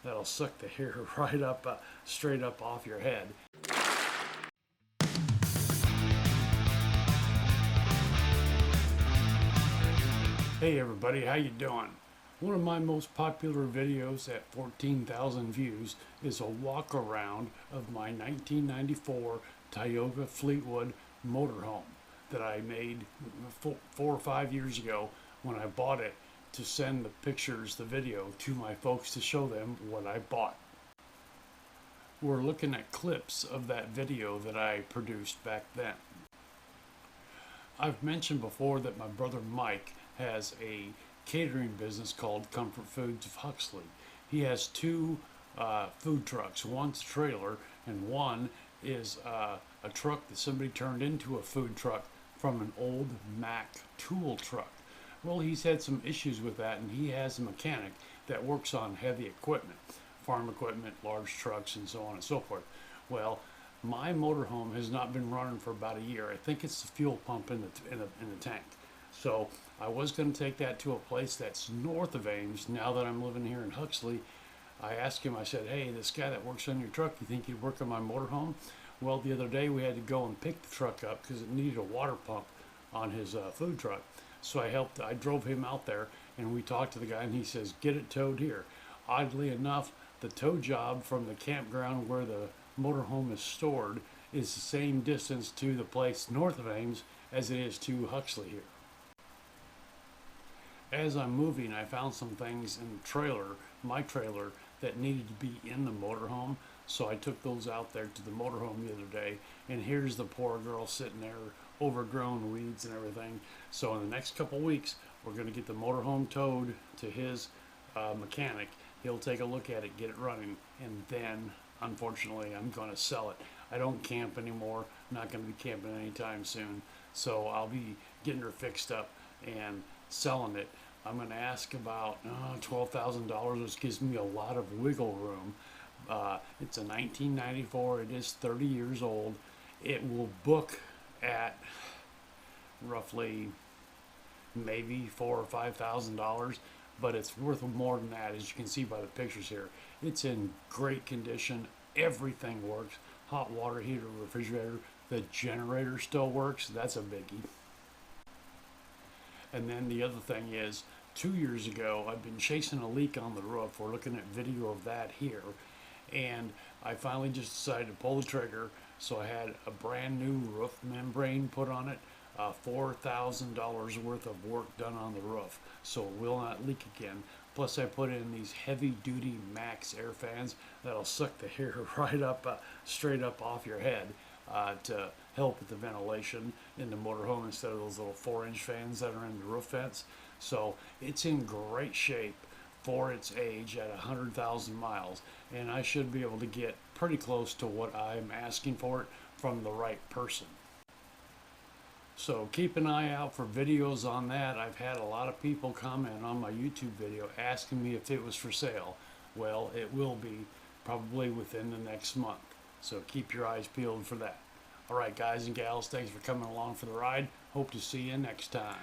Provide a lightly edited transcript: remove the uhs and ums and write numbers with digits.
that'll suck the hair right up, straight up off your head. Hey everybody, how you doing? One of my most popular videos at 14,000 views is a walk around of my 1994 Toyota Fleetwood motorhome that I made 4 or 5 years ago when I bought it to send the pictures, the video, to my folks to show them what I bought. We're looking at clips of that video that I produced back then. I've mentioned before that my brother Mike has a catering business called Comfort Foods of Huxley. He has two food trucks. One's a trailer and one is a truck that somebody turned into a food truck from an old Mack tool truck. Well, he's had some issues with that, and he has a mechanic that works on heavy equipment, farm equipment, large trucks, and so on and so forth. Well, my motorhome has not been running for about a year. I think it's the fuel pump in the tank. So I was going to take that to a place that's north of Ames. Now that I'm living here in Huxley, I asked him, I said, hey, this guy that works on your truck, you think he'd work on my motorhome? Well, the other day we had to go and pick the truck up because it needed a water pump on his food truck. So I drove him out there, and we talked to the guy, and he says, get it towed here. Oddly enough, the tow job from the campground where the motorhome is stored is the same distance to the place north of Ames as it is to Huxley here. As I'm moving, I found some things in the trailer, my trailer, that needed to be in the motorhome, so I took those out there to the motorhome the other day, and here's the poor girl sitting there, overgrown weeds and everything. So in the next couple weeks, we're going to get the motorhome towed to his mechanic. He'll take a look at it, get it running, and then, unfortunately, I'm going to sell it. I don't camp anymore, not going to be camping anytime soon, so I'll be getting her fixed up and selling it. I'm going to ask about $12,000, which gives me a lot of wiggle room. It's a 1994. It is 30 years old. It will book at roughly maybe $4,000 or $5,000, but it's worth more than that, as you can see by the pictures here. It's in great condition. Everything works. Hot water heater, refrigerator. The generator still works. That's a biggie. And then the other thing is, 2 years ago, I've been chasing a leak on the roof. We're looking at video of that here. And I finally just decided to pull the trigger. So I had a brand new roof membrane put on it, $4,000 worth of work done on the roof. So it will not leak again. Plus I put in these heavy duty Max air fans that'll suck the hair right up, straight up off your head. To help with the ventilation in the motorhome instead of those little 4-inch fans that are in the roof vents. So it's in great shape for its age at 100,000 miles, and I should be able to get pretty close to what I'm asking for it from the right person. So keep an eye out for videos on that. I've had a lot of people comment on my YouTube video asking me if it was for sale. Well, it will be probably within the next month. So keep your eyes peeled for that. All right, guys and gals, thanks for coming along for the ride. Hope to see you next time.